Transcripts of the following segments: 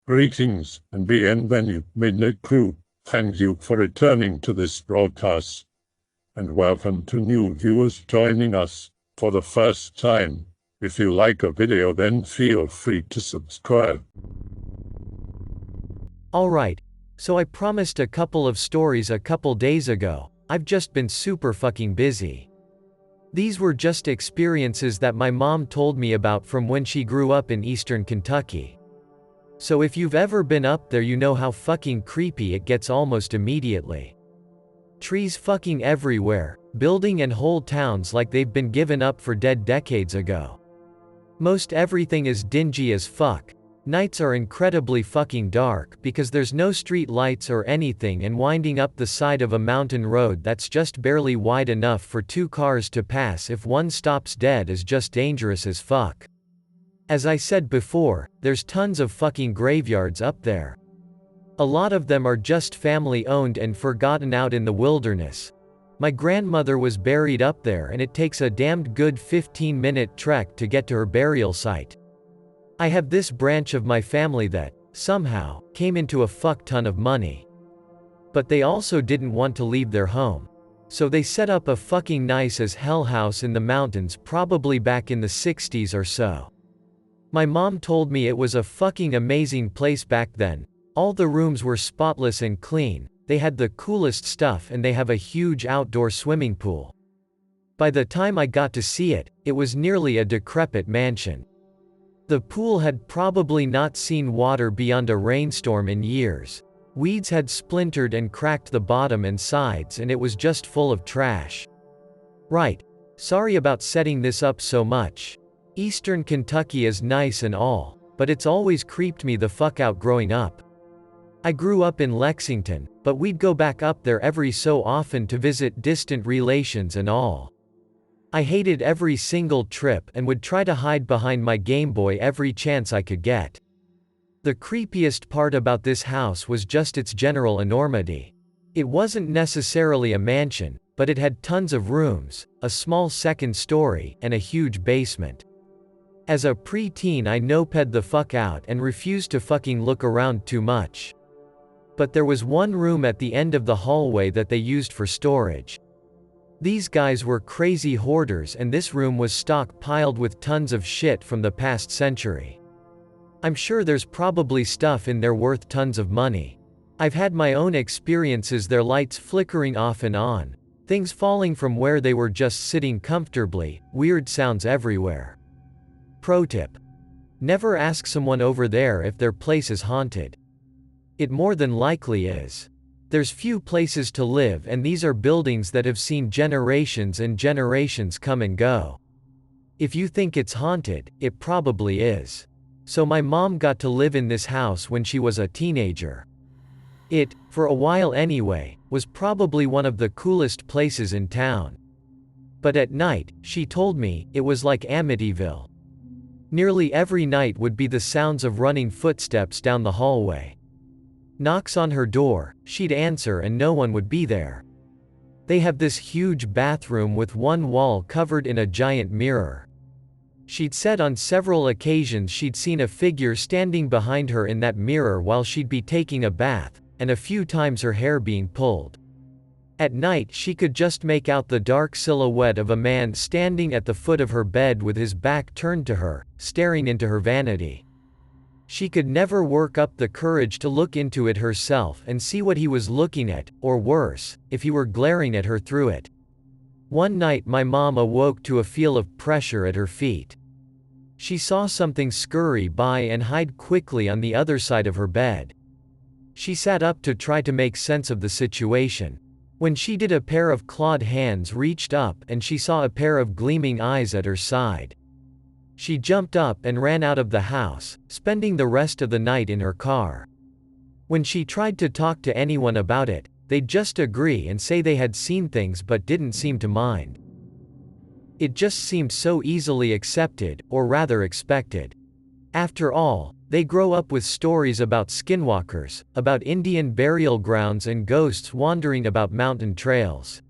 Greetings and bienvenue, midnight crew. Thank you for returning to this broadcast. And welcome to new viewers joining us for the first time. If you like a video, then feel free to subscribe. Alright, so I promised a couple of stories a couple days ago. I've just been super fucking busy. These were just experiences that my mom told me about from when she grew up in eastern Kentucky. So if you've ever been up there, you know how fucking creepy it gets almost immediately. Trees fucking everywhere, building and whole towns like they've been given up for dead decades ago. Most everything is dingy as fuck. Nights are incredibly fucking dark because there's no street lights or anything, and winding up the side of a mountain road that's just barely wide enough for two cars to pass if one stops dead is just dangerous as fuck. As I said before, there's tons of fucking graveyards up there. A lot of them are just family owned and forgotten out in the wilderness. My grandmother was buried up there, and it takes a damned good 15-minute trek to get to her burial site. I have this branch of my family that, somehow, came into a fuck ton of money. But they also didn't want to leave their home. So they set up a fucking nice as hell house in the mountains, probably back in the 60s or so. My mom told me it was a fucking amazing place back then. All the rooms were spotless and clean, they had the coolest stuff, and they have a huge outdoor swimming pool. By the time I got to see it, it was nearly a decrepit mansion. The pool had probably not seen water beyond a rainstorm in years. Weeds had splintered and cracked the bottom and sides, and it was just full of trash. Right. Sorry about setting this up so much. Eastern Kentucky is nice and all, but it's always creeped me the fuck out growing up. I grew up in Lexington, but we'd go back up there every so often to visit distant relations and all. I hated every single trip and would try to hide behind my Game Boy every chance I could get. The creepiest part about this house was just its general enormity. It wasn't necessarily a mansion, but it had tons of rooms, a small second story, and a huge basement. As a pre-teen, I noped the fuck out and refused to fucking look around too much. But there was one room at the end of the hallway that they used for storage. These guys were crazy hoarders, and this room was stockpiled with tons of shit from the past century. I'm sure there's probably stuff in there worth tons of money. I've had my own experiences there, lights flickering off and on, things falling from where they were just sitting comfortably, weird sounds everywhere. Pro tip: never ask someone over there if their place is haunted. It more than likely is. There's few places to live, and these are buildings that have seen generations and generations come and go. If you think it's haunted, it probably is. So my mom got to live in this house when she was a teenager. It, for a while anyway, was probably one of the coolest places in town. But at night, she told me, it was like Amityville. Nearly every night would be the sounds of running footsteps down the hallway. Knocks on her door, she'd answer and no one would be there. They have this huge bathroom with one wall covered in a giant mirror. She'd said on several occasions she'd seen a figure standing behind her in that mirror while she'd be taking a bath, and a few times her hair being pulled. At night she could just make out the dark silhouette of a man standing at the foot of her bed with his back turned to her, staring into her vanity. She could never work up the courage to look into it herself and see what he was looking at, or worse, if he were glaring at her through it. One night my mom awoke to a feel of pressure at her feet. She saw something scurry by and hide quickly on the other side of her bed. She sat up to try to make sense of the situation. When she did, a pair of clawed hands reached up and she saw a pair of gleaming eyes at her side. She jumped up and ran out of the house, spending the rest of the night in her car. When she tried to talk to anyone about it, they'd just agree and say they had seen things but didn't seem to mind. It just seemed so easily accepted, or rather expected. After all, they grow up with stories about skinwalkers, about Indian burial grounds, and ghosts wandering about mountain trails.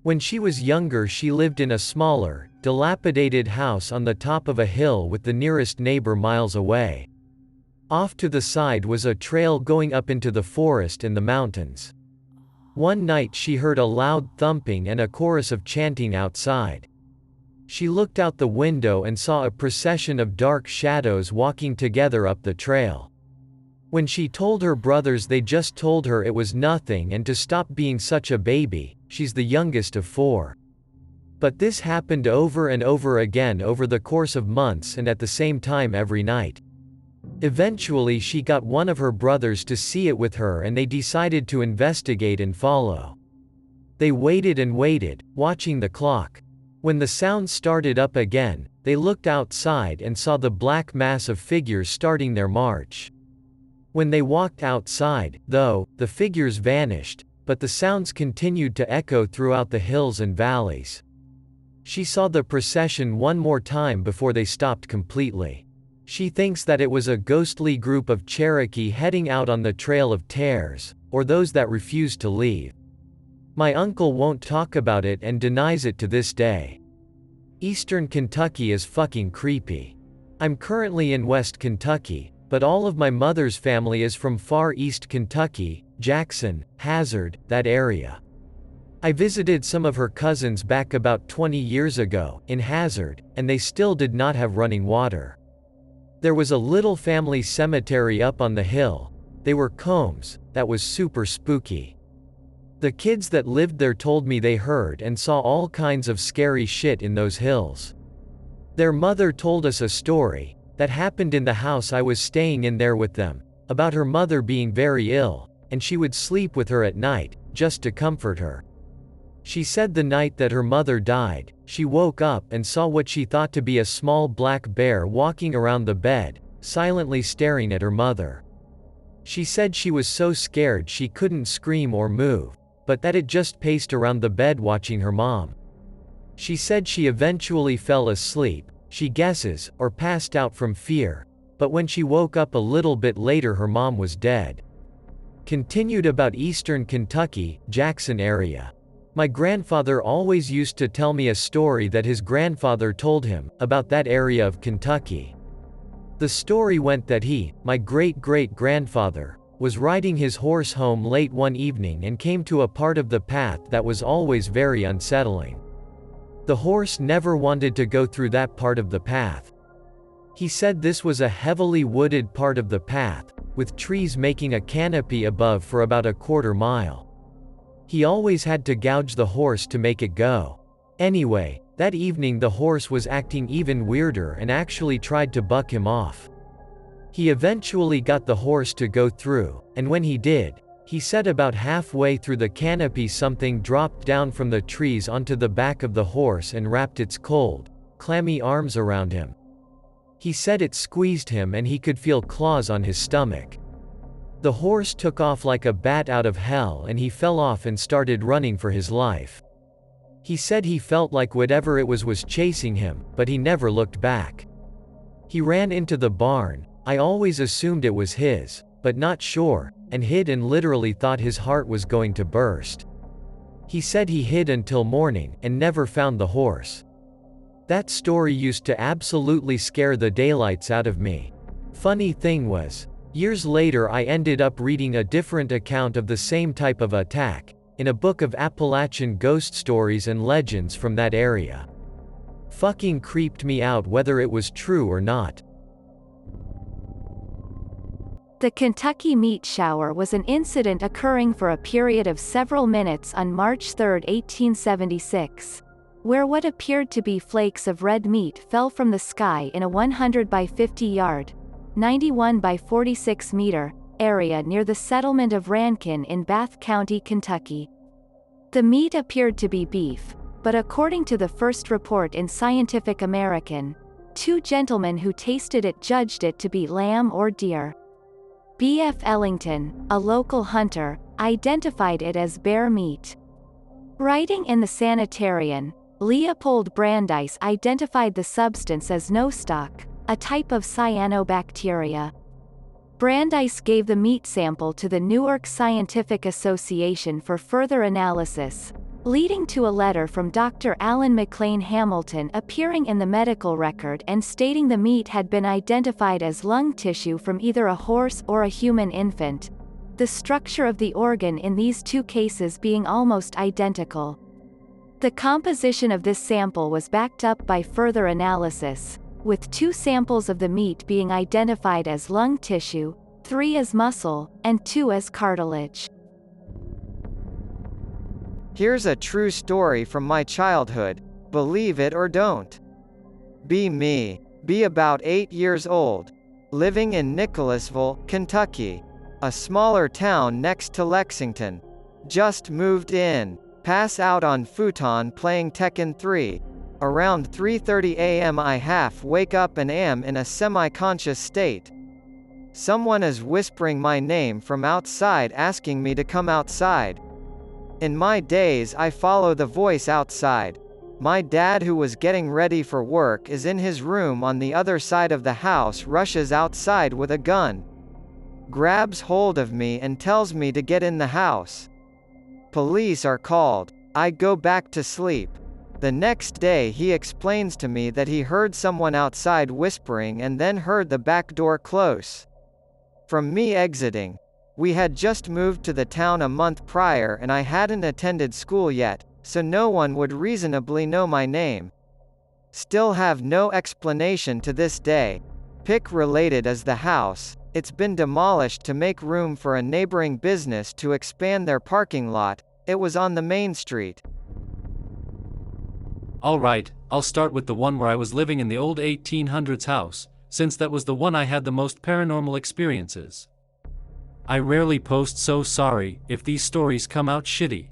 When she was younger, she lived in a smaller, dilapidated house on the top of a hill with the nearest neighbor miles away. Off to the side was a trail going up into the forest and the mountains. One night she heard a loud thumping and a chorus of chanting outside. She looked out the window and saw a procession of dark shadows walking together up the trail. When she told her brothers, they just told her it was nothing and to stop being such a baby. She's the youngest of 4. But this happened over and over again over the course of months and at the same time every night. Eventually she got one of her brothers to see it with her and they decided to investigate and follow. They waited and waited, watching the clock. When the sound started up again, they looked outside and saw the black mass of figures starting their march. When they walked outside, though, the figures vanished, but the sounds continued to echo throughout the hills and valleys. She saw the procession one more time before they stopped completely. She thinks that it was a ghostly group of Cherokee heading out on the Trail of Tears, or those that refused to leave. My uncle won't talk about it and denies it to this day. Eastern Kentucky is fucking creepy. I'm currently in West Kentucky, but all of my mother's family is from far East Kentucky, Jackson, Hazzard, that area. I visited some of her cousins back about 20 years ago, in Hazzard, and they still did not have running water. There was a little family cemetery up on the hill. They were Combs, that was super spooky. The kids that lived there told me they heard and saw all kinds of scary shit in those hills. Their mother told us a story that happened in the house I was staying in there with them, about her mother being very ill, and she would sleep with her at night, just to comfort her. She said the night that her mother died, she woke up and saw what she thought to be a small black bear walking around the bed, silently staring at her mother. She said she was so scared she couldn't scream or move, but that it just paced around the bed watching her mom. She said she eventually fell asleep, she guesses, or passed out from fear, but when she woke up a little bit later her mom was dead. Continued about Eastern Kentucky, Jackson area. My grandfather always used to tell me a story that his grandfather told him, about that area of Kentucky. The story went that he, my great-great-grandfather, was riding his horse home late one evening and came to a part of the path that was always very unsettling. The horse never wanted to go through that part of the path. He said this was a heavily wooded part of the path, with trees making a canopy above for about a quarter mile. He always had to gouge the horse to make it go. Anyway, that evening the horse was acting even weirder and actually tried to buck him off. He eventually got the horse to go through, and when he did, he said about halfway through the canopy something dropped down from the trees onto the back of the horse and wrapped its cold, clammy arms around him. He said it squeezed him and he could feel claws on his stomach. The horse took off like a bat out of hell and he fell off and started running for his life. He said he felt like whatever it was chasing him, but he never looked back. He ran into the barn. I always assumed it was his, but not sure, and hid and literally thought his heart was going to burst. He said he hid until morning and never found the horse. That story used to absolutely scare the daylights out of me. Funny thing was, years later I ended up reading a different account of the same type of attack, in a book of Appalachian ghost stories and legends from that area. Fucking creeped me out whether it was true or not. The Kentucky meat shower was an incident occurring for a period of several minutes on March 3, 1876, where what appeared to be flakes of red meat fell from the sky in a 100 by 50 yard, 91 by 46 meter, area near the settlement of Rankin in Bath County, Kentucky. The meat appeared to be beef, but according to the first report in Scientific American, 2 gentlemen who tasted it judged it to be lamb or deer. B.F. Ellington, a local hunter, identified it as bear meat. Writing in the Sanitarian, Leopold Brandeis identified the substance as nostoc, a type of cyanobacteria. Brandeis gave the meat sample to the Newark Scientific Association for further analysis, leading to a letter from Dr. Alan McLean Hamilton appearing in the medical record and stating the meat had been identified as lung tissue from either a horse or a human infant, the structure of the organ in these two cases being almost identical. The composition of this sample was backed up by further analysis, with 2 samples of the meat being identified as lung tissue, 3 as muscle, and 2 as cartilage. Here's a true story from my childhood, believe it or don't. Be me. Be about 8 years old. Living in Nicholasville, Kentucky. A smaller town next to Lexington. Just moved in. Pass out on futon playing Tekken 3. Around 3:30 a.m. I half wake up and am in a semi-conscious state. Someone is whispering my name from outside asking me to come outside. In my days I follow the voice outside. My dad, who was getting ready for work, is in his room on the other side of the house, rushes outside with a gun. Grabs hold of me and tells me to get in the house. Police are called. I go back to sleep. The next day he explains to me that he heard someone outside whispering and then heard the back door close. From me exiting. We had just moved to the town a month prior and I hadn't attended school yet, so no one would reasonably know my name. Still have no explanation to this day. Pick related as the house. It's been demolished to make room for a neighboring business to expand their parking lot. It was on the main street. Alright, I'll start with the one where I was living in the old 1800s house, since that was the one I had the most paranormal experiences. I rarely post, so sorry if these stories come out shitty.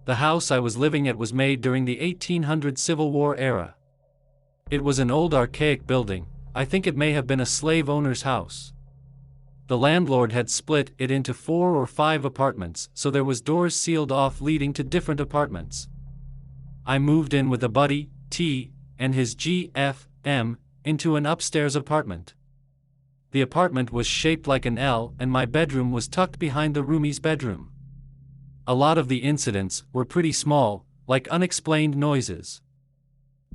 The house I was living at was made during the 1800s Civil War era. It was an old archaic building. I think it may have been a slave owner's house. The landlord had split it into 4 or 5 apartments, so there was doors sealed off leading to different apartments. I moved in with a buddy, T, and his GFM, into an upstairs apartment. The apartment was shaped like an L and my bedroom was tucked behind the roomie's bedroom. A lot of the incidents were pretty small, like unexplained noises.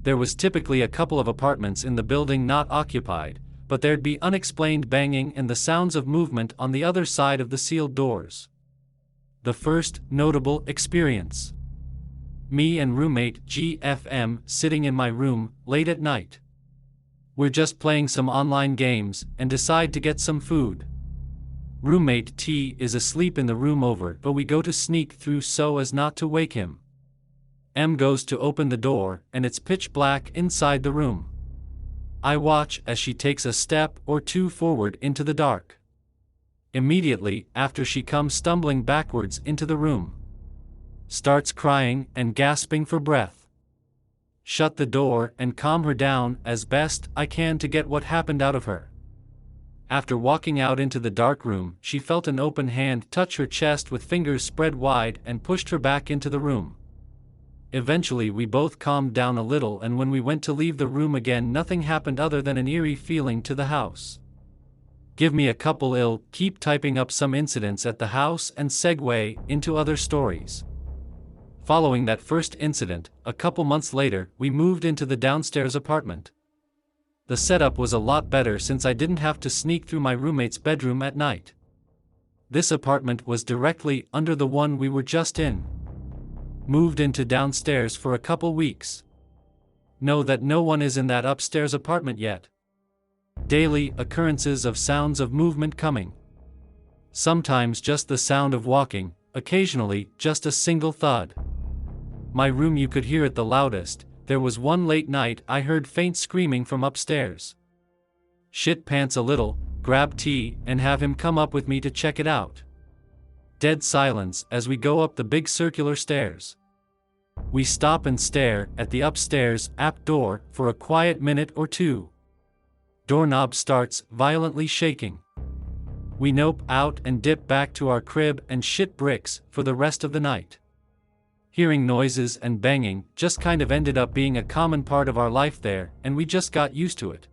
There was typically a couple of apartments in the building not occupied, but there'd be unexplained banging and the sounds of movement on the other side of the sealed doors. The first notable experience. Me and roommate GFM sitting in my room late at night. We're just playing some online games and decide to get some food. Roommate T is asleep in the room over, but we go to sneak through so as not to wake him. M goes to open the door and it's pitch black inside the room. I watch as she takes a step or 2 forward into the dark. Immediately after, she comes stumbling backwards into the room. Starts crying and gasping for breath. Shut the door and calm her down as best I can to get what happened out of her. After walking out into the dark room, she felt an open hand touch her chest with fingers spread wide and pushed her back into the room. Eventually we both calmed down a little, and when we went to leave the room again, nothing happened other than an eerie feeling to the house. Give me a couple, I'll keep typing up some incidents at the house and segue into other stories. Following that first incident, a couple months later, we moved into the downstairs apartment. The setup was a lot better since I didn't have to sneak through my roommate's bedroom at night. This apartment was directly under the one we were just in. Moved into downstairs for a couple weeks. Know that no one is in that upstairs apartment yet. Daily occurrences of sounds of movement coming. Sometimes just the sound of walking, occasionally just a single thud. My room, you could hear it the loudest. There was one late night I heard faint screaming from upstairs. Shit pants a little, grab T and have him come up with me to check it out. Dead silence as we go up the big circular stairs. We stop and stare at the upstairs app door for a quiet minute or 2. Doorknob starts violently shaking. We nope out and dip back to our crib and shit bricks for the rest of the night. Hearing noises and banging just kind of ended up being a common part of our life there, and we just got used to it.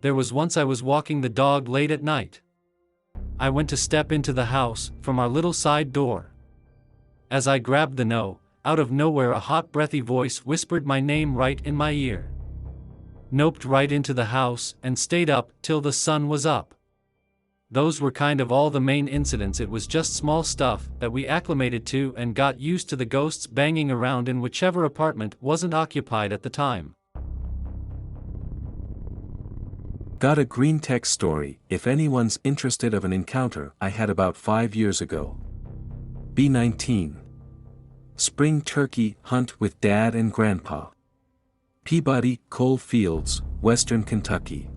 There was once I was walking the dog late at night. I went to step into the house from our little side door. As I grabbed the out of nowhere a hot breathy voice whispered my name right in my ear. Noped right into the house, and stayed up till the sun was up. Those were kind of all the main incidents. It was just small stuff that we acclimated to and got used to, the ghosts banging around in whichever apartment wasn't occupied at the time. Got a Greentext story, if anyone's interested, of an encounter I had about 5 years ago. B19. Spring turkey hunt with Dad and Grandpa. Peabody, Coal Fields, Western Kentucky.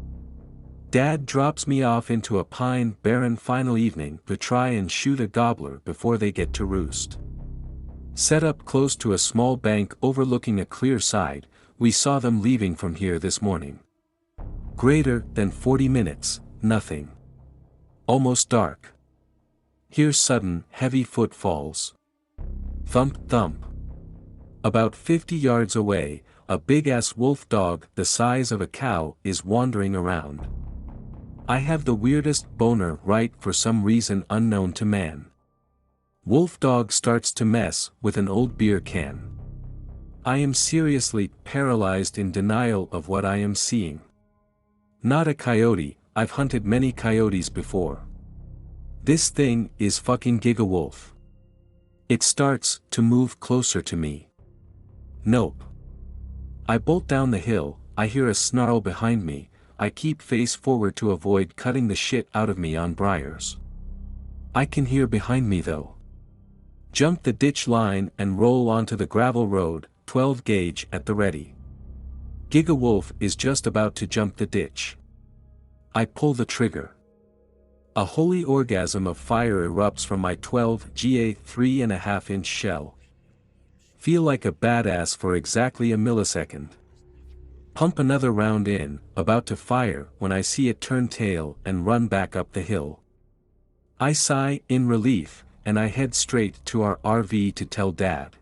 Dad drops me off into a barren final evening to try and shoot a gobbler before they get to roost. Set up close to a small bank overlooking a clear side, we saw them leaving from here this morning. Greater than 40 minutes, nothing. Almost dark. Hear sudden, heavy footfalls. Thump thump. About 50 yards away, a big-ass wolf dog the size of a cow is wandering around. I have the weirdest boner right for some reason unknown to man. Wolf dog starts to mess with an old beer can. I am seriously paralyzed in denial of what I am seeing. Not a coyote, I've hunted many coyotes before. This thing is fucking gigawolf. It starts to move closer to me. Nope. I bolt down the hill, I hear a snarl behind me, I keep face forward to avoid cutting the shit out of me on briars. I can hear behind me though. Jump the ditch line and roll onto the gravel road, 12 gauge at the ready. Gigawolf is just about to jump the ditch. I pull the trigger. A holy orgasm of fire erupts from my 12 GA 3.5-inch shell. Feel like a badass for exactly a millisecond. Pump another round in, about to fire when I see it turn tail and run back up the hill. I sigh in relief, and I head straight to our RV to tell Dad.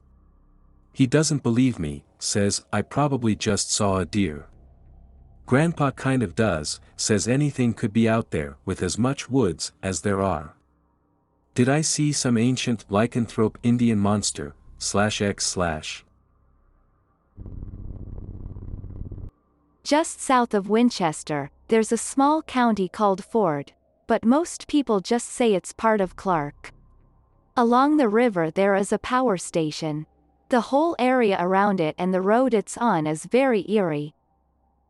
He doesn't believe me, says I probably just saw a deer. Grandpa kind of does, says anything could be out there with as much woods as there are. Did I see some ancient lycanthrope Indian monster, /x/? Just south of Winchester, there's a small county called Ford, but most people just say it's part of Clark. Along the river there is a power station. The whole area around it and the road it's on is very eerie.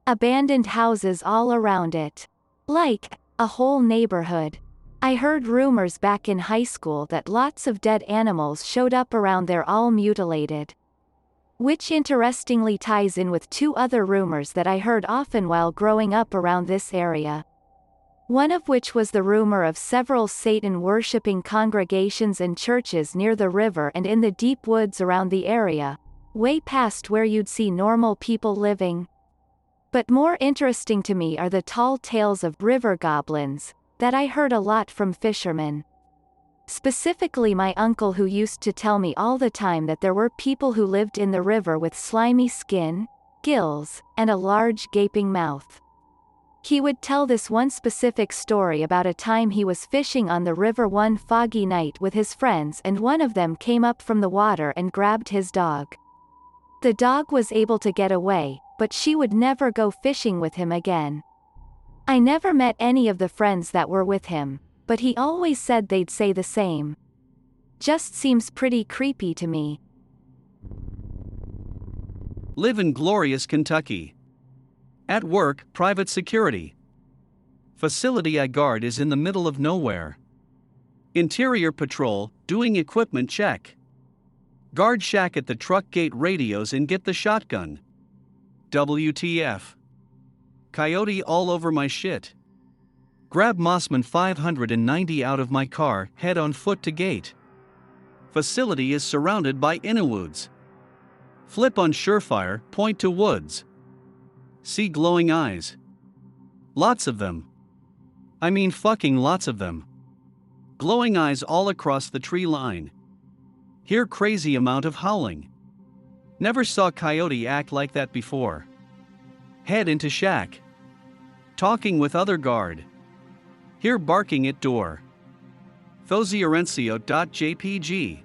Abandoned houses all around it. Like a whole neighborhood. I heard rumors back in high school that lots of dead animals showed up around there all mutilated. Which interestingly ties in with two other rumors that I heard often while growing up around this area. One of which was the rumor of several Satan-worshipping congregations and churches near the river and in the deep woods around the area, way past where you'd see normal people living. But more interesting to me are the tall tales of river goblins, that I heard a lot from fishermen. Specifically my uncle, who used to tell me all the time that there were people who lived in the river with slimy skin, gills, and a large gaping mouth. He would tell this one specific story about a time he was fishing on the river one foggy night with his friends, and one of them came up from the water and grabbed his dog. The dog was able to get away, but she would never go fishing with him again. I never met any of the friends that were with him, but he always said they'd say the same. Just seems pretty creepy to me. Live in glorious Kentucky. At work, private security. Facility I guard is in the middle of nowhere. Interior patrol, doing equipment check. Guard shack at the truck gate, radios and get the shotgun. WTF. Coyote all over my shit. Grab Mossman 590 out of my car, head on foot to gate. Facility is surrounded by Inawoods. Flip on Surefire, point to woods. See glowing eyes. Lots of them. I mean fucking lots of them. Glowing eyes all across the tree line. Hear crazy amount of howling. Never saw coyote act like that before. Head into shack. Talking with other guard. Hear barking at door. Thosierencio.jpg.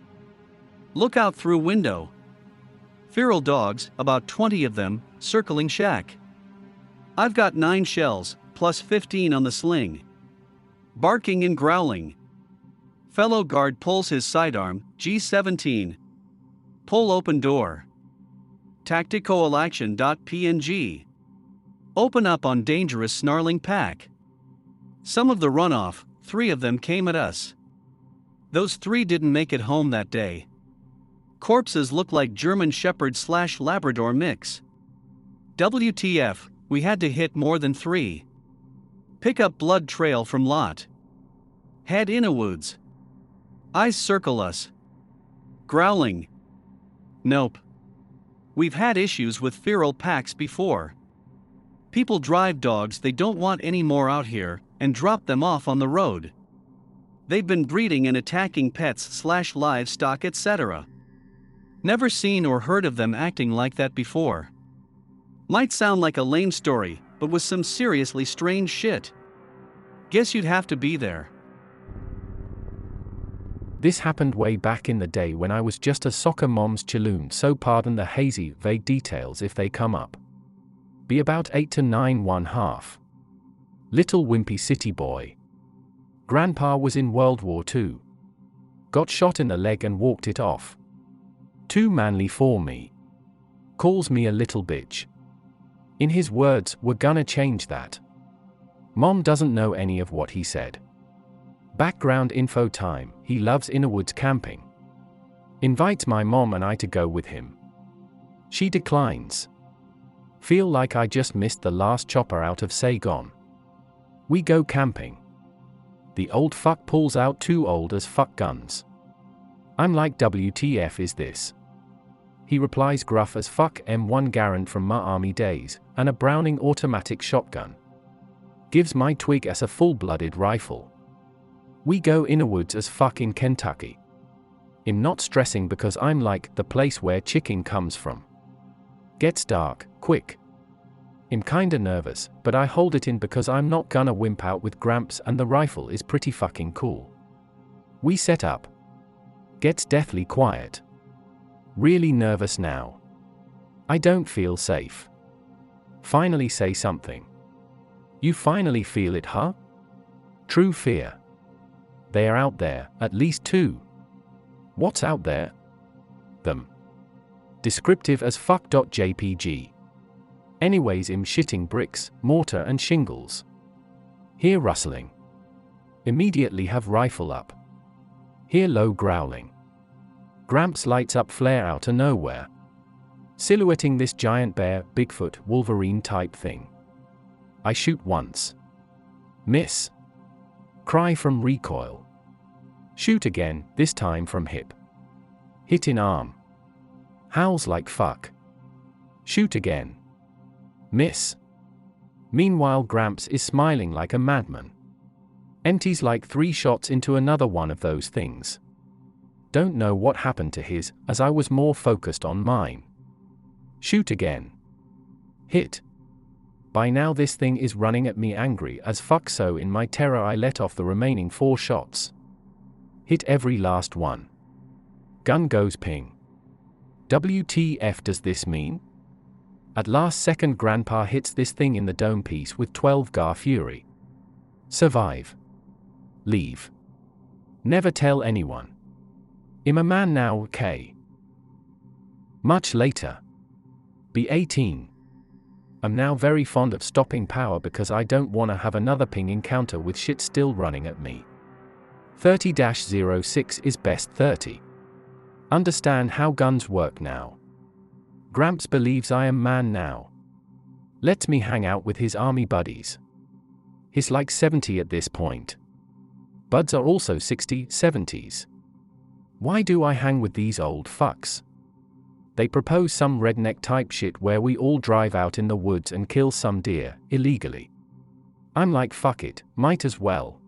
Look out through window, Feral dogs, about 20 of them, circling shack. I've got 9 shells, plus 15 on the sling. Barking and growling. Fellow guard pulls his sidearm, G17. Pull open door. Tactical-action.png. Open up on dangerous snarling pack. Some of the runoff, 3 of them came at us. Those 3 didn't make it home that day. Corpses look like German Shepherd/Labrador mix. WTF, we had to hit more than 3. Pick up blood trail from lot. Head in a woods. Eyes circle us. Growling. Nope. We've had issues with feral packs before. People drive dogs they don't want any more out here, and drop them off on the road. They've been breeding and attacking pets/livestock, etc. Never seen or heard of them acting like that before. Might sound like a lame story, but was some seriously strange shit. Guess you'd have to be there. This happened way back in the day when I was just a soccer mom's chaloon, so pardon the hazy, vague details if they come up. Be about 8 to 9 1/2. Little wimpy city boy. Grandpa was in World War II. Got shot in the leg and walked it off. Too manly for me. Calls me a little bitch. In his words, we're gonna change that. Mom doesn't know any of what he said. Background info time, he loves innerwoods camping. Invites my mom and I to go with him. She declines. Feel like I just missed the last chopper out of Saigon. We go camping. The old fuck pulls out 2 old as fuck guns. I'm like, WTF is this? He replies gruff as fuck, M1 Garand from my army days, and a Browning automatic shotgun. Gives my twig as a full-blooded rifle. We go innerwoods as fuck in Kentucky. I'm not stressing because I'm like the place where chicken comes from. Gets dark, quick. I'm kinda nervous, but I hold it in because I'm not gonna wimp out with Gramps and the rifle is pretty fucking cool. We set up. Gets deathly quiet. Really nervous now. I don't feel safe. Finally say something. You finally feel it, huh? True fear. They are out there, at least 2. What's out there? Them. Descriptive as fuck.jpg. Anyways, I'm shitting bricks, mortar and shingles. Hear rustling. Immediately have rifle up. Hear low growling. Gramps lights up flare out of nowhere. Silhouetting this giant bear, Bigfoot, Wolverine type thing. I shoot once. Miss. Cry from recoil. Shoot again, this time from hip. Hit in arm. Howls like fuck. Shoot again. Miss. Meanwhile Gramps is smiling like a madman. Empties like 3 shots into another one of those things. Don't know what happened to his, as I was more focused on mine. Shoot again. Hit. By now this thing is running at me angry as fuck, so in my terror I let off the remaining 4 shots. Hit every last one. Gun goes ping. WTF does this mean? At last second Grandpa hits this thing in the dome piece with 12 Gar Fury. Survive. Leave. Never tell anyone. I'm a man now, K. Much later. Be 18. I'm now very fond of stopping power because I don't want to have another ping encounter with shit still running at me. 30-06 is best 30. Understand how guns work now. Gramps believes I am man now. Lets me hang out with his army buddies. He's like 70 at this point. Buds are also 60, 70s. Why do I hang with these old fucks? They propose some redneck type shit where we all drive out in the woods and kill some deer, illegally. I'm like, fuck it, might as well.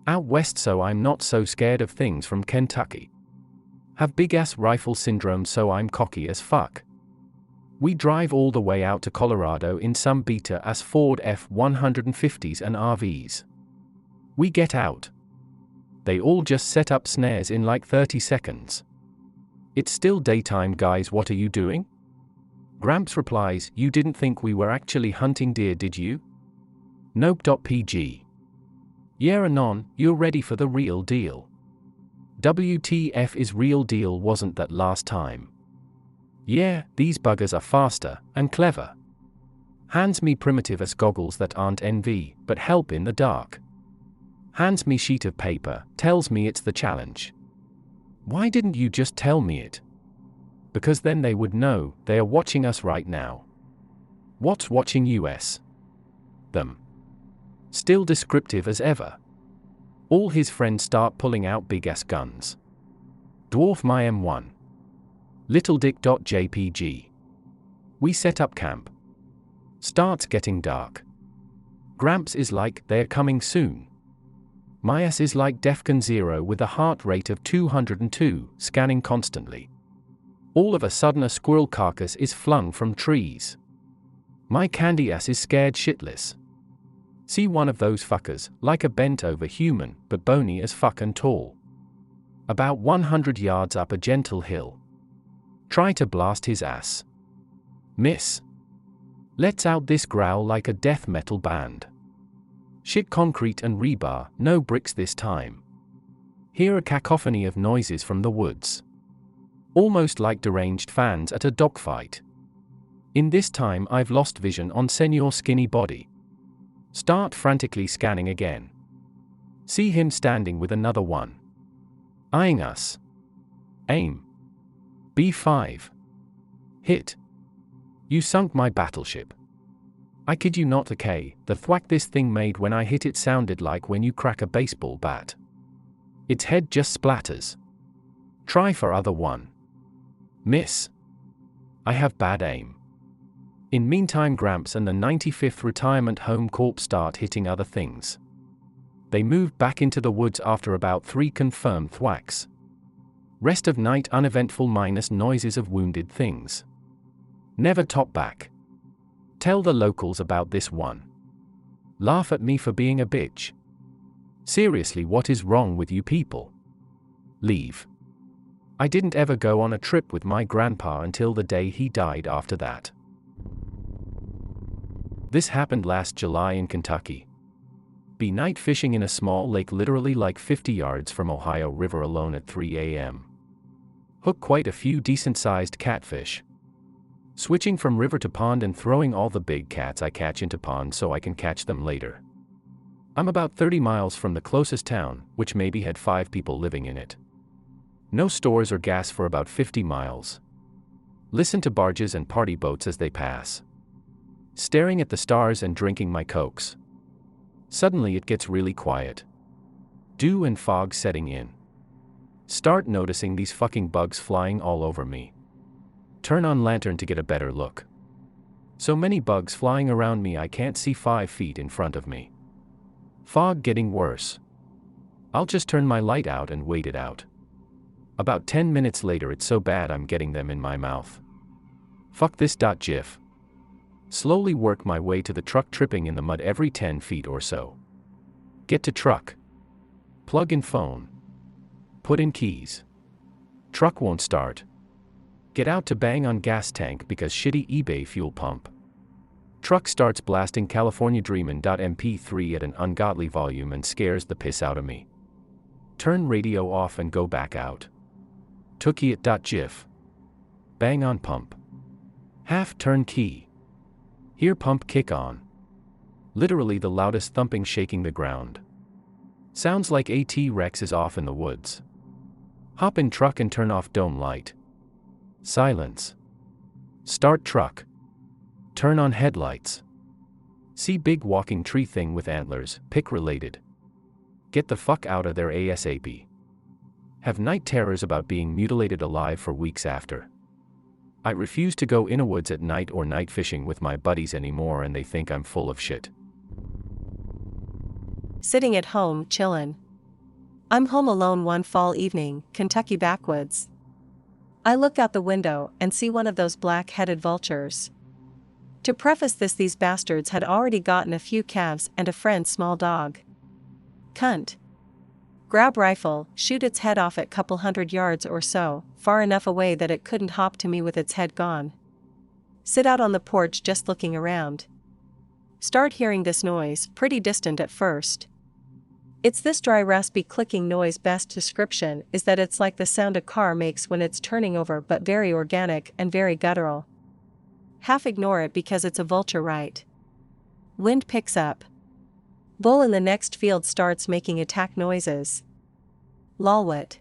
Out west so I'm not so scared of things from Kentucky. Have big ass rifle syndrome so I'm cocky as fuck. We drive all the way out to Colorado in some beta ass Ford F-150s and RVs. We get out. They all just set up snares in like 30 seconds. It's still daytime, guys, what are you doing? Gramps replies, you didn't think we were actually hunting deer, did you? Nope.pg. Yeah, Anon, you're ready for the real deal. WTF is real deal, wasn't that last time? Yeah, these buggers are faster and clever. Hands me primitive as goggles that aren't NV, but help in the dark. Hands me sheet of paper, tells me it's the challenge. Why didn't you just tell me it? Because then they would know, they are watching us right now. What's watching us? Them. Still descriptive as ever. All his friends start pulling out big-ass guns. Dwarf my M1. LittleDick.jpg. We set up camp. Starts getting dark. Gramps is like, they're coming soon. My ass is like Defcon 0 with a heart rate of 202, scanning constantly. All of a sudden a squirrel carcass is flung from trees. My candy ass is scared shitless. See one of those fuckers, like a bent-over human, but bony as fuck and tall. About 100 yards up a gentle hill. Try to blast his ass. Miss. Lets out this growl like a death metal band. Shit concrete and rebar, no bricks this time. Hear a cacophony of noises from the woods. Almost like deranged fans at a dogfight. In this time I've lost vision on Senor Skinny Body. Start frantically scanning again. See him standing with another one. Eyeing us. Aim. B5. Hit. You sunk my battleship. I kid you not, okay, the thwack this thing made when I hit it sounded like when you crack a baseball bat. Its head just splatters. Try for other one. Miss. I have bad aim. In meantime Gramps and the 95th Retirement Home Corps start hitting other things. They move back into the woods after about 3 confirmed thwacks. Rest of night uneventful minus noises of wounded things. Never top back. Tell the locals about this one. Laugh at me for being a bitch. Seriously, what is wrong with you people? Leave. I didn't ever go on a trip with my grandpa until the day he died after that. This happened last July in Kentucky. Be night fishing in a small lake literally like 50 yards from Ohio River alone at 3 a.m. Hook quite a few decent-sized catfish. Switching from river to pond and throwing all the big cats I catch into pond so I can catch them later. I'm about 30 miles from the closest town, which maybe had 5 people living in it. No stores or gas for about 50 miles. Listen to barges and party boats as they pass. Staring at the stars and drinking my cokes. Suddenly it gets really quiet. Dew and fog setting in. Start noticing these fucking bugs flying all over me. Turn on lantern to get a better look. So many bugs flying around me I can't see 5 feet in front of me. Fog getting worse. I'll just turn my light out and wait it out. About 10 minutes later it's so bad I'm getting them in my mouth. Fuck this. Gif. Slowly work my way to the truck, tripping in the mud every 10 feet or so. Get to truck. Plug in phone. Put in keys. Truck won't start. Get out to bang on gas tank because shitty eBay fuel pump. Truck starts blasting California Dreamin'.mp3 at an ungodly volume and scares the piss out of me. Turn radio off and go back out. Tookie.gif. Bang on pump. Half turn key. Hear pump kick on. Literally the loudest thumping shaking the ground. Sounds like a T-Rex is off in the woods. Hop in truck and turn off dome light. Silence. Start truck. Turn on headlights. See big walking tree thing with antlers, pick related. Get the fuck out of there ASAP. Have night terrors about being mutilated alive for weeks after. I refuse to go in a woods at night or night fishing with my buddies anymore and they think I'm full of shit. Sitting at home, chillin'. I'm home alone one fall evening, Kentucky backwoods. I look out the window and see one of those black-headed vultures. To preface this, these bastards had already gotten a few calves and a friend's small dog. Cunt. Grab rifle, shoot its head off at couple hundred yards or so, far enough away that it couldn't hop to me with its head gone. Sit out on the porch just looking around. Start hearing this noise, pretty distant at first. It's this dry raspy clicking noise. Best description is that it's like the sound a car makes when it's turning over, but very organic and very guttural. Half ignore it because it's a vulture, right? Wind picks up. Bull in the next field starts making attack noises. Lolwit.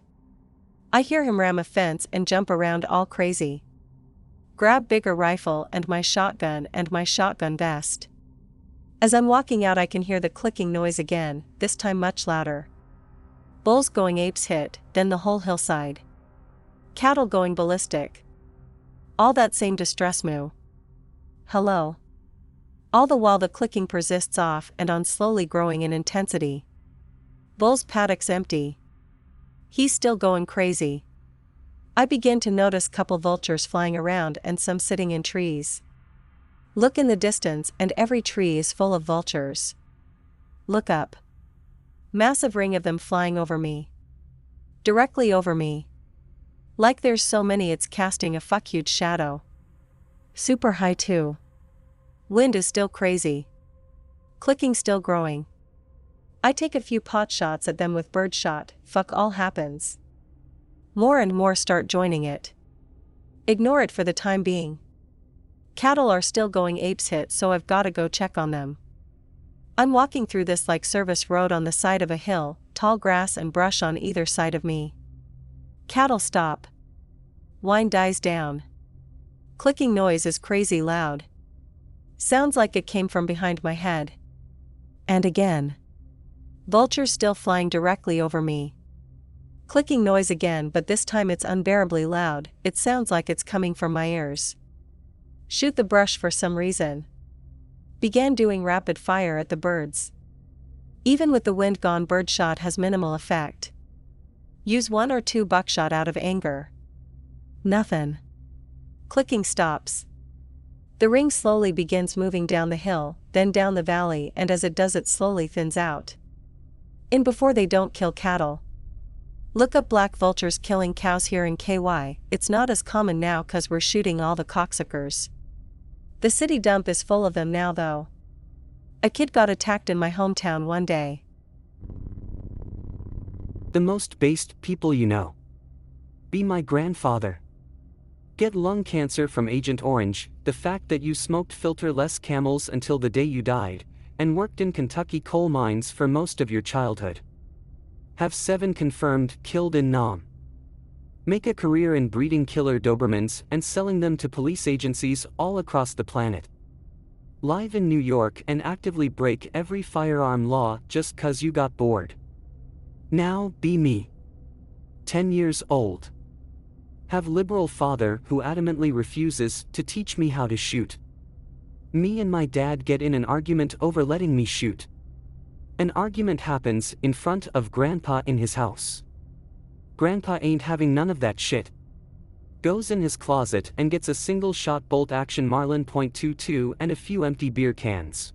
I hear him ram a fence and jump around all crazy. Grab bigger rifle and my shotgun vest. As I'm walking out, I can hear the clicking noise again, this time much louder. Bulls going apes hit, then the whole hillside. Cattle going ballistic. All that same distress moo. Hello. All the while the clicking persists off and on, slowly growing in intensity. Bull's paddock's empty. He's still going crazy. I begin to notice couple vultures flying around and some sitting in trees. Look in the distance and every tree is full of vultures. Look up. Massive ring of them flying over me. Directly over me. Like there's so many it's casting a huge shadow. Super high too. Wind is still crazy. Clicking still growing. I take a few pot shots at them with birdshot, fuck all happens. More and more start joining it. Ignore it for the time being. Cattle are still going apes hit, so I've gotta go check on them. I'm walking through this like service road on the side of a hill, tall grass and brush on either side of me. Cattle stop. Whine dies down. Clicking noise is crazy loud. Sounds like it came from behind my head. And again. Vultures still flying directly over me. Clicking noise again, but this time it's unbearably loud. It sounds like it's coming from my ears. Shoot the brush for some reason. Began doing rapid fire at the birds. Even with the wind gone, birdshot has minimal effect. Use 1 or 2 buckshot out of anger. Nothing. Clicking stops. The ring slowly begins moving down the hill, then down the valley, and as it does it slowly thins out. In before they don't kill cattle. Look up black vultures killing cows here in KY, it's not as common now cause we're shooting all the cocksuckers. The city dump is full of them now though. A kid got attacked in my hometown one day. The most based people you know. Be my grandfather. Get lung cancer from Agent Orange, the fact that you smoked filter-less Camels until the day you died, and worked in Kentucky coal mines for most of your childhood. Have 7 confirmed killed in Nam. Make a career in breeding killer Dobermans and selling them to police agencies all across the planet. Live in New York and actively break every firearm law just 'cause you got bored. Now, be me. 10 years old. Have liberal father who adamantly refuses to teach me how to shoot. Me and my dad get in an argument over letting me shoot. An argument happens in front of Grandpa in his house. Grandpa ain't having none of that shit. Goes in his closet and gets a single-shot bolt-action Marlin .22 and a few empty beer cans.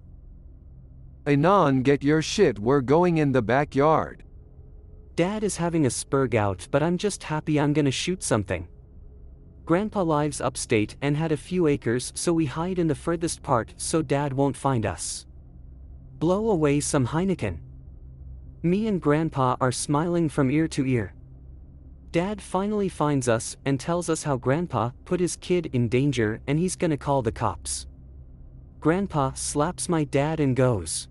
Anon, get your shit, we're going in the backyard. Dad is having a spurg out, but I'm just happy I'm gonna shoot something. Grandpa lives upstate and had a few acres, so we hide in the furthest part so Dad won't find us. Blow away some Heineken. Me and Grandpa are smiling from ear to ear. Dad finally finds us and tells us how Grandpa put his kid in danger and he's gonna call the cops. Grandpa slaps my dad and goes,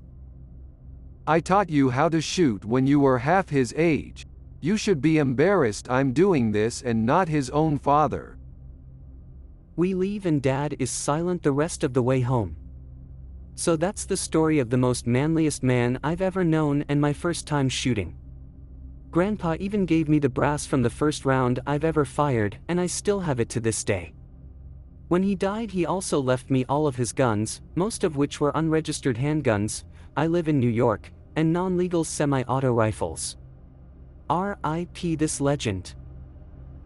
I taught you how to shoot when you were half his age. You should be embarrassed I'm doing this and not his own father. We leave and Dad is silent the rest of the way home. So that's the story of the most manliest man I've ever known and my first time shooting. Grandpa even gave me the brass from the first round I've ever fired, and I still have it to this day. When he died, he also left me all of his guns, most of which were unregistered handguns. I live in New York, and non-legal semi-auto rifles. R.I.P. this legend.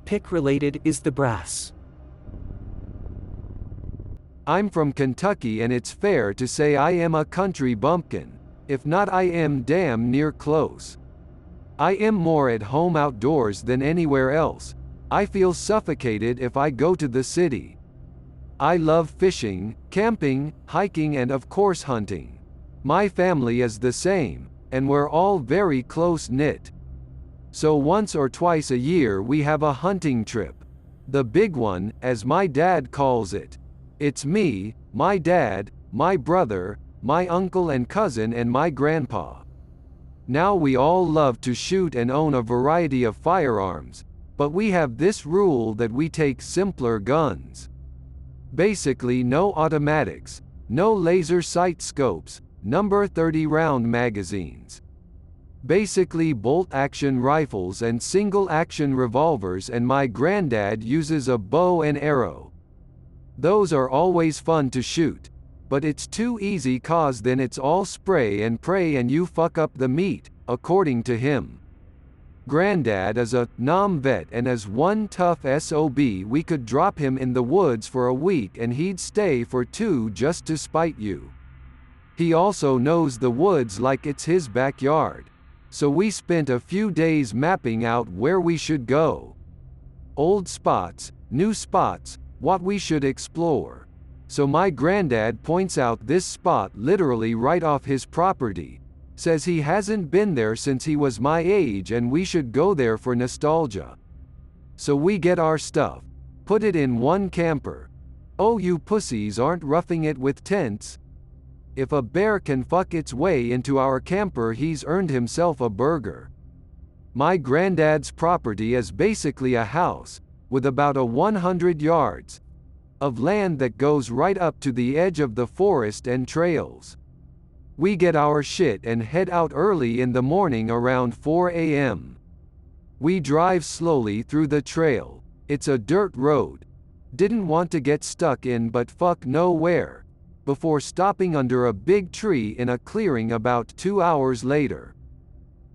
Pick related is the brass. I'm from Kentucky and it's fair to say I am a country bumpkin. If not, I am damn near close. I am more at home outdoors than anywhere else. I feel suffocated if I go to the city. I love fishing, camping, hiking and of course hunting. My family is the same, and we're all very close-knit. So once or twice a year we have a hunting trip. The big one, as my dad calls it. It's me, my dad, my brother, my uncle and cousin and my grandpa. Now we all love to shoot and own a variety of firearms, but we have this rule that we take simpler guns. Basically no automatics, no laser sight scopes, number 30 round magazines. Basically bolt-action rifles and single-action revolvers, and my granddad uses a bow and arrow. Those are always fun to shoot, but it's too easy cause then it's all spray and pray and you fuck up the meat, according to him. Granddad is a Nam vet and as one tough SOB we could drop him in the woods for a week and he'd stay for 2 just to spite you. He also knows the woods like it's his backyard. So we spent a few days mapping out where we should go. Old spots, new spots, what we should explore. So my granddad points out this spot literally right off his property, says he hasn't been there since he was my age and we should go there for nostalgia. So we get our stuff, put it in one camper. Oh, you pussies aren't roughing it with tents? If a bear can fuck its way into our camper, he's earned himself a burger. My granddad's property is basically a house, with about 100 yards of land that goes right up to the edge of the forest and trails. We get our shit and head out early in the morning around 4 a.m. We drive slowly through the trail. It's a dirt road. Didn't want to get stuck in, but fuck nowhere. Before stopping under a big tree in a clearing about 2 hours later.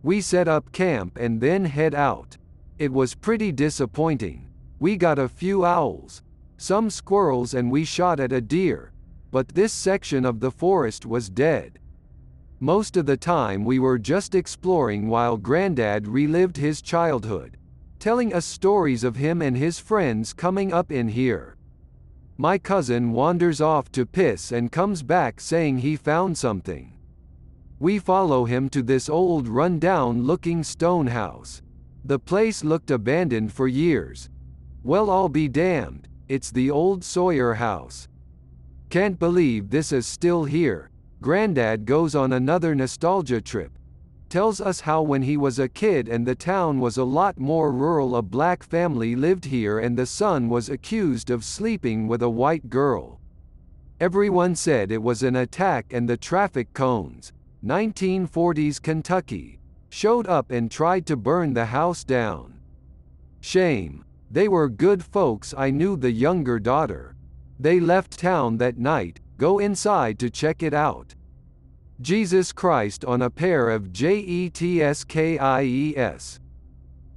We set up camp and then head out. It was pretty disappointing. We got a few owls, some squirrels and we shot at a deer, but this section of the forest was dead. Most of the time we were just exploring while Granddad relived his childhood, telling us stories of him and his friends coming up in here. My cousin wanders off to piss and comes back saying he found something. We follow him to this old run-down looking stone house. The place looked abandoned for years. Well, I'll be damned, it's the old Sawyer house. Can't believe this is still here. Granddad goes on another nostalgia trip. Tells us how when he was a kid and the town was a lot more rural, a black family lived here and the son was accused of sleeping with a white girl. Everyone said it was an attack and the traffic cones, 1940s Kentucky, showed up and tried to burn the house down. Shame. They were good folks. I knew the younger daughter. They left town that night, go inside to check it out. Jesus Christ on a pair of JETSKIES.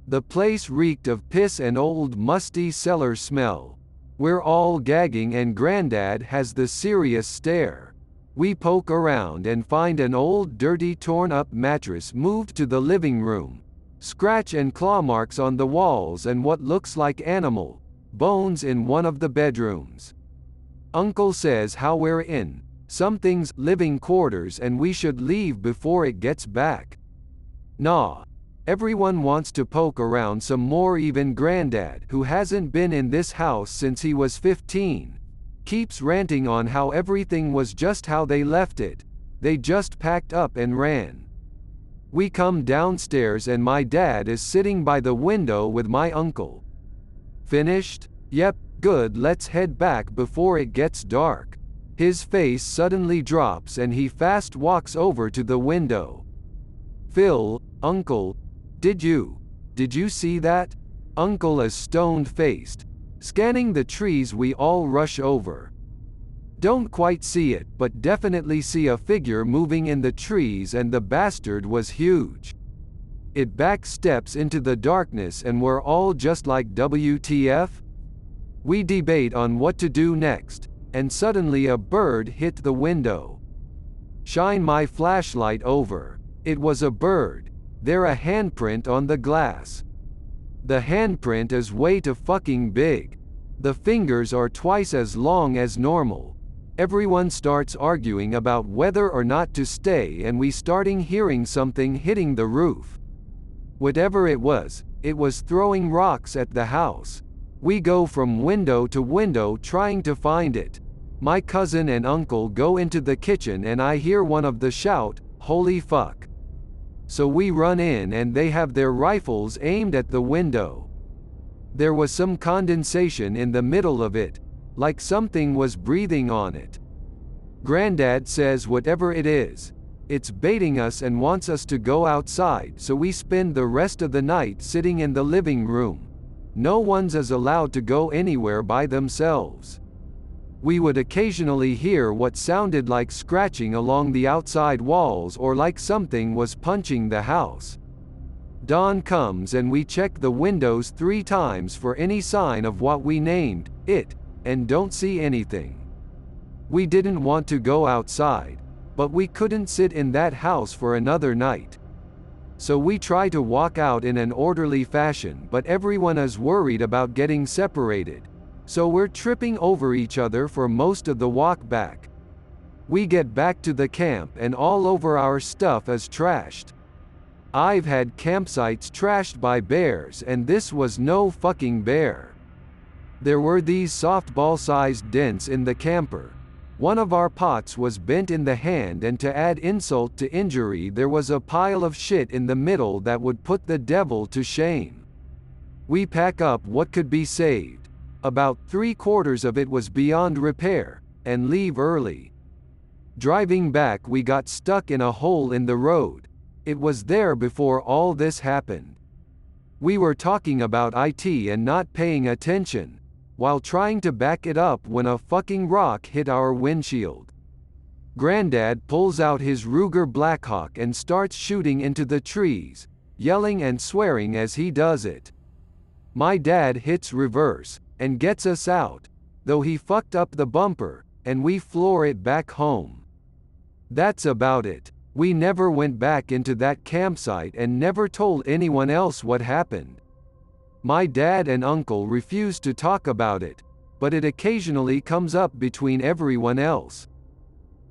The place reeked of piss and old musty cellar smell. We're all gagging and Granddad has the serious stare. We poke around and find an old dirty torn up mattress moved to the living room. Scratch and claw marks on the walls and what looks like animal bones in one of the bedrooms. Uncle says how we're in something's living quarters and we should leave before it gets back. Nah. Everyone wants to poke around some more, even Granddad, who hasn't been in this house since he was 15. Keeps ranting on how everything was just how they left it. They just packed up and ran. We come downstairs and my dad is sitting by the window with my uncle. Finished? Yep, good, let's head back before it gets dark. His face suddenly drops and he fast walks over to the window. Phil, Uncle, did you see that? Uncle is stone-faced, scanning the trees. We all rush over. Don't quite see it, but definitely see a figure moving in the trees, and the bastard was huge. It backsteps into the darkness and we're all just like WTF? We debate on what to do next, and suddenly a bird hit the window. Shine my flashlight over. It was a bird. They're a handprint on the glass. The handprint is way too fucking big. The fingers are twice as long as normal. Everyone starts arguing about whether or not to stay, and we starting hearing something hitting the roof. Whatever it was throwing rocks at the house. We go from window to window trying to find it. My cousin and uncle go into the kitchen and I hear one of them shout, "Holy fuck." So we run in and they have their rifles aimed at the window. There was some condensation in the middle of it, like something was breathing on it. Granddad says whatever it is, it's baiting us and wants us to go outside, so we spend the rest of the night sitting in the living room. No one's is allowed to go anywhere by themselves. We would occasionally hear what sounded like scratching along the outside walls or like something was punching the house. Dawn comes and we check the windows 3 times for any sign of what we named it, and don't see anything. We didn't want to go outside, but we couldn't sit in that house for another night. So we try to walk out in an orderly fashion, but everyone is worried about getting separated. So we're tripping over each other for most of the walk back. We get back to the camp and all over our stuff is trashed. I've had campsites trashed by bears and this was no fucking bear. There were these softball-sized dents in the camper. One of our pots was bent in the hand, and to add insult to injury there was a pile of shit in the middle that would put the devil to shame. We pack up what could be saved. About 3/4 of it was beyond repair, and leave early. Driving back we got stuck in a hole in the road. It was there before all this happened. We were talking about IT and not paying attention, while trying to back it up when a fucking rock hit our windshield. Granddad pulls out his Ruger Blackhawk and starts shooting into the trees, yelling and swearing as he does it. My dad hits reverse, and gets us out, though he fucked up the bumper, and we floor it back home. That's about it. We never went back into that campsite and never told anyone else what happened. My dad and uncle refuse to talk about it, but it occasionally comes up between everyone else.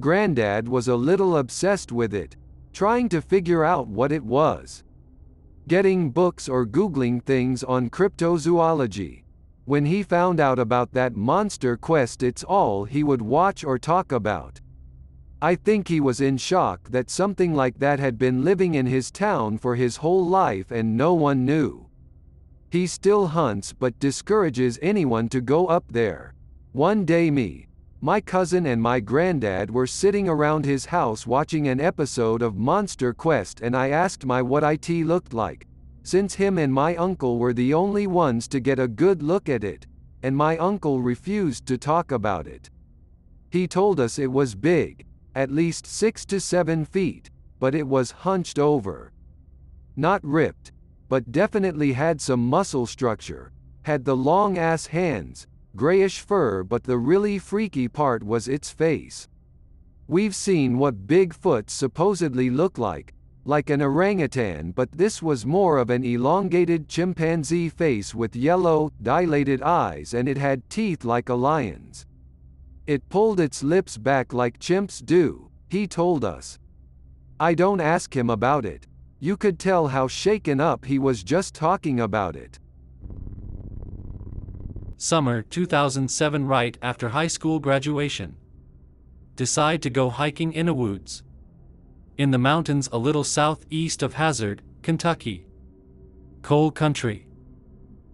Granddad was a little obsessed with it, trying to figure out what it was. Getting books or Googling things on cryptozoology. When he found out about that monster quest, it's all he would watch or talk about. I think he was in shock that something like that had been living in his town for his whole life and no one knew. He still hunts but discourages anyone to go up there. One day me, my cousin and my granddad were sitting around his house watching an episode of Monster Quest, and I asked my what it looked like, since him and my uncle were the only ones to get a good look at it, and my uncle refused to talk about it. He told us it was big, at least 6 to 7 feet, but it was hunched over. Not ripped, but definitely had some muscle structure, had the long-ass hands, grayish fur, but the really freaky part was its face. We've seen what Bigfoot supposedly look like an orangutan, but this was more of an elongated chimpanzee face with yellow, dilated eyes, and it had teeth like a lion's. It pulled its lips back like chimps do, he told us. I don't ask him about it. You could tell how shaken up he was just talking about it. Summer 2007, right after high school graduation. Decide to go hiking in a woods. In the mountains a little southeast of Hazzard, Kentucky. Coal country.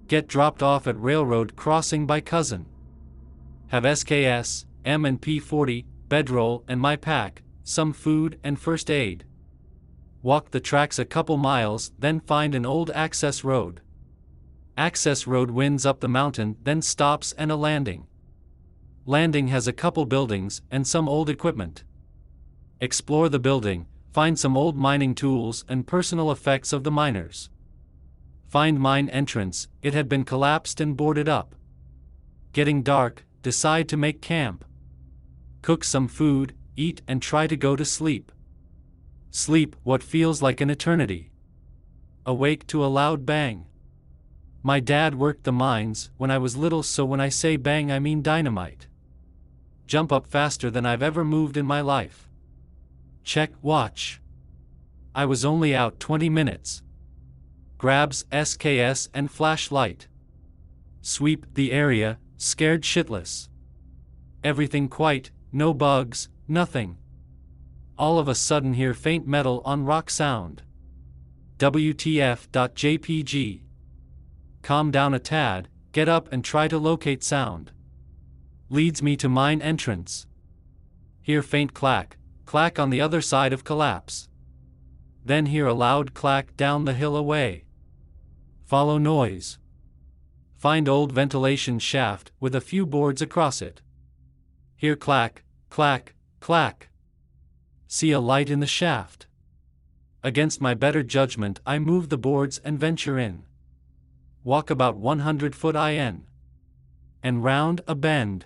Get dropped off at railroad crossing by cousin. Have SKS, M&P 40, bedroll and my pack, some food and first aid. Walk the tracks a couple miles, then find an old access road. Access road winds up the mountain, then stops and a landing. Landing has a couple buildings and some old equipment. Explore the building, find some old mining tools and personal effects of the miners. Find mine entrance, it had been collapsed and boarded up. Getting dark, decide to make camp. Cook some food, eat and try to go to sleep. Sleep what feels like an eternity. awake to a loud bang. My dad worked the mines when I was little, so when I say bang I mean dynamite. Jump up faster than I've ever moved in my life. Check watch. I was only out 20 minutes. Grabs SKS and flashlight. Sweep the area, scared shitless. Everything quiet, no bugs, nothing. All of a sudden hear faint metal on rock sound. WTF.jpg. Calm down a tad, get up and try to locate sound. Leads me to mine entrance. Hear faint clack, clack on the other side of collapse. Then hear a loud clack down the hill away. Follow noise. Find old ventilation shaft with a few boards across it. Hear clack, clack, clack. See a light in the shaft. Against my better judgment I move the boards and venture in. Walk about 100 foot in. And round a bend.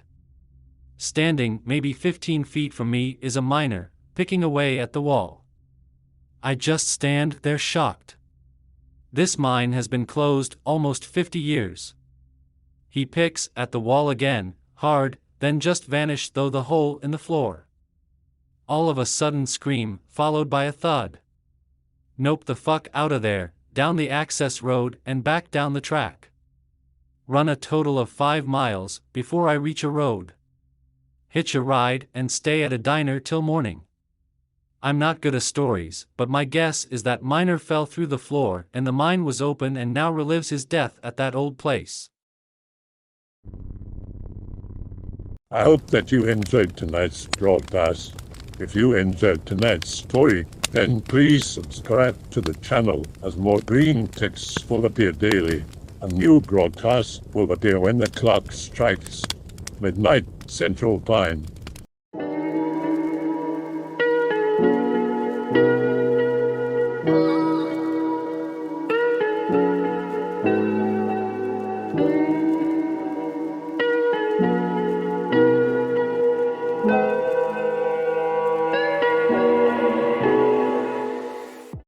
Standing maybe 15 feet from me is a miner, picking away at the wall. I just stand there shocked. This mine has been closed almost 50 years. He picks at the wall again, hard, then just vanish through the hole in the floor. All of a sudden scream, followed by a thud. Nope the fuck outta there, down the access road and back down the track. Run a total of 5 miles before I reach a road. Hitch a ride and stay at a diner till morning. I'm not good at stories, but my guess is that miner fell through the floor and the mine was open and now relives his death at that old place. I hope that you enjoyed tonight's broadcast. If you enjoyed tonight's story, then please subscribe to the channel as more Greentext will appear daily. A new broadcast will appear when the clock strikes midnight Central Time.